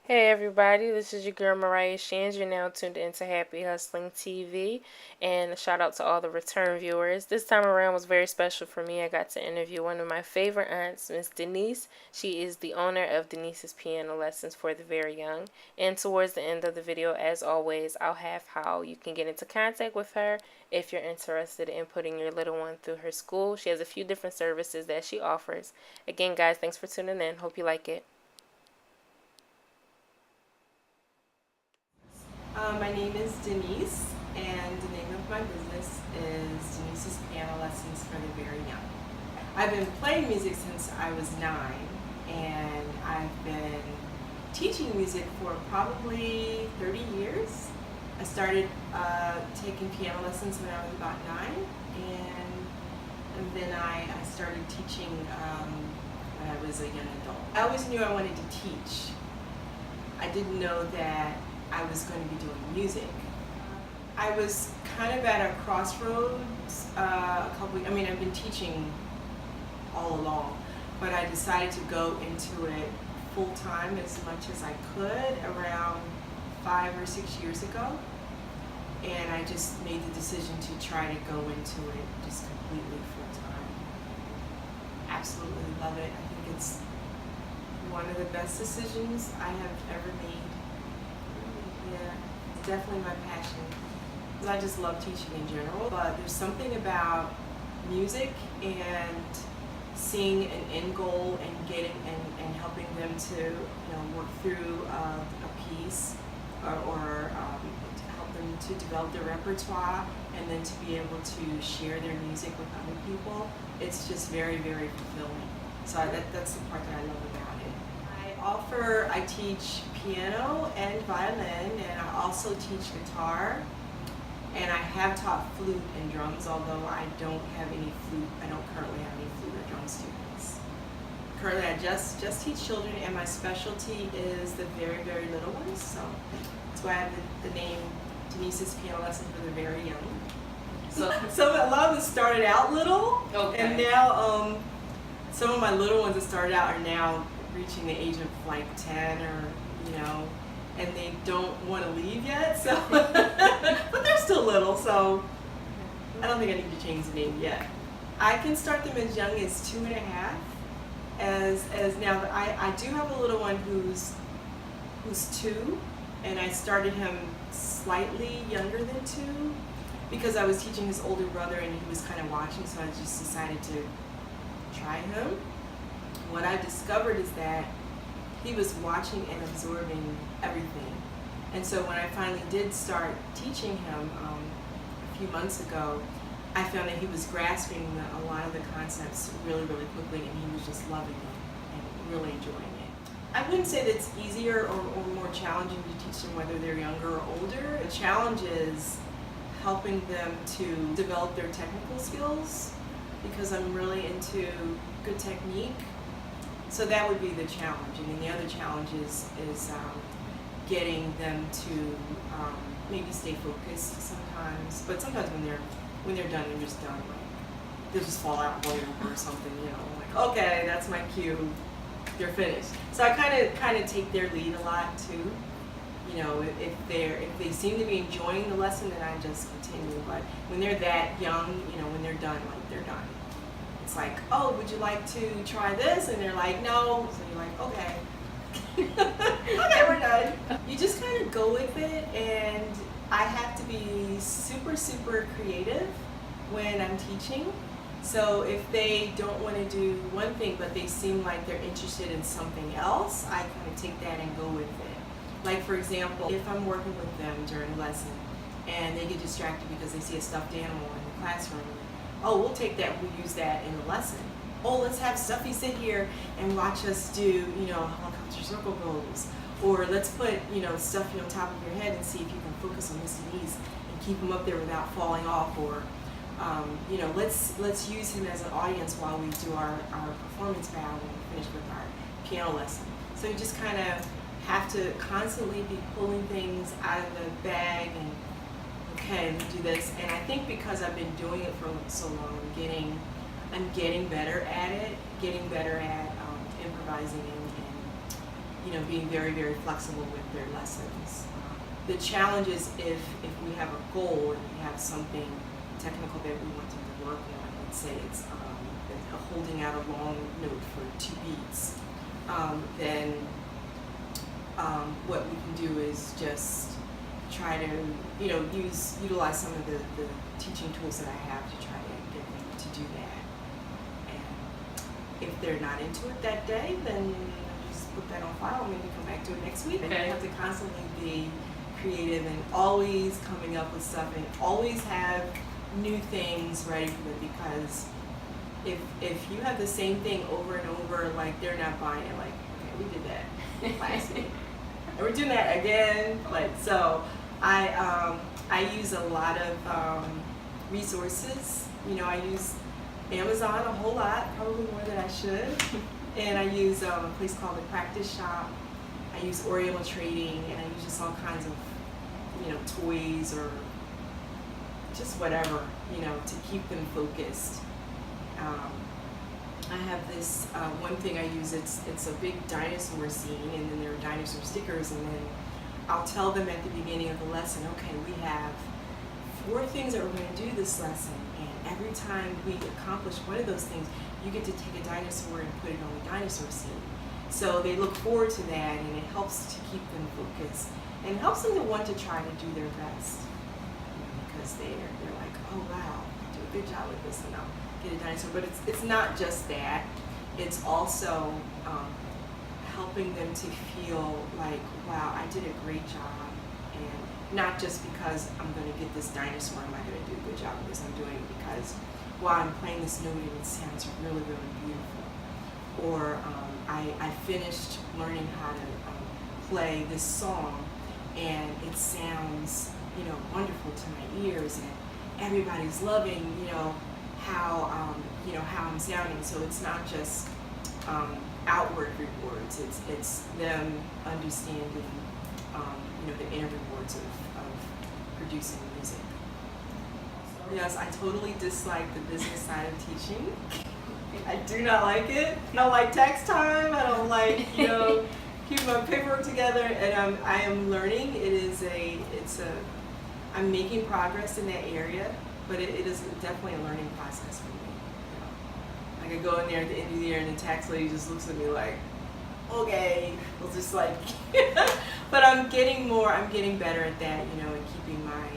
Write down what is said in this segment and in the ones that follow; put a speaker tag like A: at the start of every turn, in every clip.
A: Hey everybody, this is your girl Mariah Shans. You're now tuned into Happy Hustling TV, and a shout out to all the return viewers. This time around was very special for me. I got to interview one of my favorite aunts, Miss Denise. She is the owner of Denise's Piano Lessons for the Very Young. And towards the end of the video, as always, I'll have how you can get into contact with her if you're interested in putting your little one through her school. She has a few different services that she offers. Again, guys, thanks for tuning in. Hope you like it.
B: My name is Denise, and the name of my business is Denise's Piano Lessons for the Very Young. I've been playing music since I was 9, and I've been teaching music for probably 30 years. I started taking piano lessons when I was about 9, and then I started teaching when I was a young adult. I always knew I wanted to teach. I didn't know that I was going to be doing music. I was kind of at a crossroads I've been teaching all along, but I decided to go into it full time as much as I could around 5 or 6 years ago. And I just made the decision to try to go into it just completely full time. Absolutely love it. I think it's one of the best decisions I have ever made. Yeah, it's definitely my passion. I just love teaching in general, but there's something about music and seeing an end goal and getting and helping them to work through a piece or help them to develop their repertoire and then to be able to share their music with other people. It's just very, very fulfilling. So that's the part that I love about it. I teach piano and violin, and I also teach guitar, and I have taught flute and drums, although I don't currently have any flute or drum students. Currently I just teach children, and my specialty is the very, very little ones, so that's why I have the name Denise's Piano Lessons for the Very Young. So a lot of them started out little, okay. And now some of my little ones that started out are now reaching the age of like 10 or and they don't want to leave yet, so but they're still little, so I don't think I need to change the name yet. I can start them as young as 2.5. As now I do have a little one who's 2, and I started him slightly younger than 2 because I was teaching his older brother and he was kind of watching, so I just decided to try him. What I discovered is that he was watching and absorbing everything. And so when I finally did start teaching him a few months ago, I found that he was grasping a lot of the concepts really, really quickly, and he was just loving it and really enjoying it. I wouldn't say that it's easier or more challenging to teach them whether they're younger or older. The challenge is helping them to develop their technical skills, because I'm really into good technique. So that would be the challenge. I mean, the other challenge is getting them to maybe stay focused sometimes. But sometimes when they're done, they're just done. Like they'll just fall out and roll over or something. Like, okay, that's my cue. They're finished. So I kind of take their lead a lot too. If they seem to be enjoying the lesson, then I just continue. But when they're that young, when they're done, like they're done. It's like, oh, would you like to try this? And they're like, no. So you're like, okay. Okay, we're done. You just kind of go with it, and I have to be super, super creative when I'm teaching. So if they don't want to do one thing, but they seem like they're interested in something else, I kind of take that and go with it. Like, for example, if I'm working with them during lesson and they get distracted because they see a stuffed animal in the classroom, oh, we'll take that, we'll use that in the lesson. Oh, let's have Stuffy sit here and watch us do, helicopter circle goals. Or let's put, Stuffy on top of your head and see if you can focus on Mr. D's and keep him up there without falling off. Or, let's use him as an audience while we do our performance battle when we finish with our piano lesson. So you just kind of have to constantly be pulling things out of the bag and, okay, let's do this. And I think because I've been doing it for so long, I'm getting better at it, getting better at improvising and being very, very flexible with their lessons. The challenge is if we have a goal and we have something technical that we want them to work on, let's say it's holding out a long note for 2 beats, then what we can do is just try to, utilize some of the teaching tools that I have to try to get them to do that. And if they're not into it that day, then just put that on file, maybe come back to it next week. And you have to constantly be creative and always coming up with stuff and always have new things ready for them, because if you have the same thing over and over, like, they're not buying it. Like, okay, we did that last week and we're doing that again. Like, so I use a lot of resources. I use Amazon a whole lot, probably more than I should. And I use a place called the Practice Shop. I use Oriental Trading, and I use just all kinds of, toys or just whatever, to keep them focused. I have this one thing I use. It's a big dinosaur scene, and then there are dinosaur stickers, and then I'll tell them at the beginning of the lesson, okay, we have 4 things that we're going to do this lesson, and every time we accomplish one of those things, you get to take a dinosaur and put it on the dinosaur scene. So they look forward to that, and it helps to keep them focused, and it helps them to want to try to do their best, because they're like, oh wow, I do a good job with this, and I'll get a dinosaur. But it's not just that; it's also helping them to feel like, wow, I did a great job, and not just because I'm going to get this dinosaur, am I going to do a good job with this? I'm doing it because while I'm playing this note, and it sounds really, really beautiful. Or I finished learning how to play this song, and it sounds, wonderful to my ears, and everybody's loving, how I'm sounding. So it's not just outward rewards; it's them understanding, the inner rewards of producing music. Yes, I totally dislike the business side of teaching. I do not like it. I don't like tax time. I don't like, keeping my paperwork together. And I am learning. I'm making progress in that area, but it is definitely a learning process for me. Like, I go in there at the end of the year, and the tax lady just looks at me like, okay. It's just like, but I'm getting better at that, and keeping my,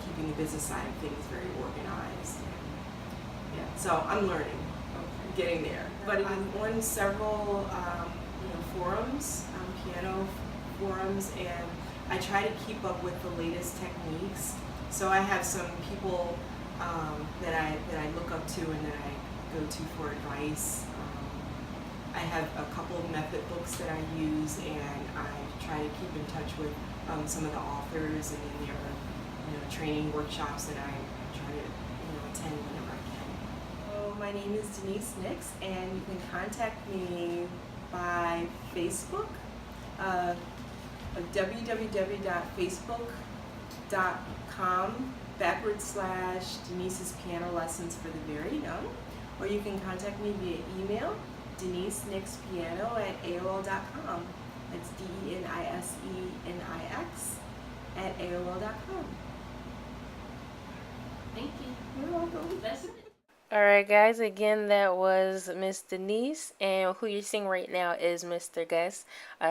B: keeping the business side of things very organized. Yeah, so I'm learning, getting there. But I'm on several, forums, piano forums, and I try to keep up with the latest techniques. So I have some people that I look up to and that I go to for advice. I have a couple of method books that I use, and I try to keep in touch with some of the authors, and then there are training workshops that I try to attend whenever I can. So my name is Denise Nix, and you can contact me by Facebook, www.facebook.com/Denise's Piano Lessons for the Very Young, or you can contact me via email, DeniseNixPiano@AOL.com. That's DENISENIX@AOL.com.
C: Thank you.
B: You're welcome.
C: That's it.
A: Alright guys, again that was Miss Denise, and who you're seeing right now is Mr. Gus.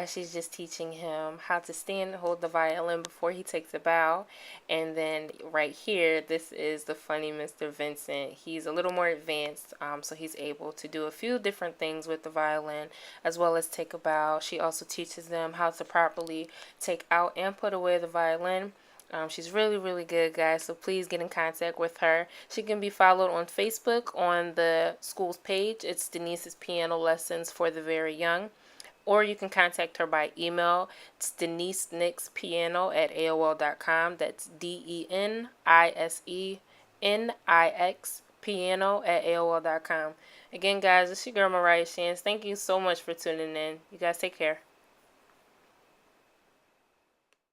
A: She's just teaching him how to stand and hold the violin before he takes a bow. And then right here, this is the funny Mr. Vincent. He's a little more advanced, so he's able to do a few different things with the violin as well as take a bow. She also teaches them how to properly take out and put away the violin. She's really, really good, guys, so please get in contact with her. She can be followed on Facebook on the school's page. It's Denise's Piano Lessons for the Very Young. Or you can contact her by email. It's DeniseNixPiano@AOL.com. That's DENISENIX piano@AOL.com. Again, guys, it's your girl Mariah Shans. Thank you so much for tuning in. You guys take care.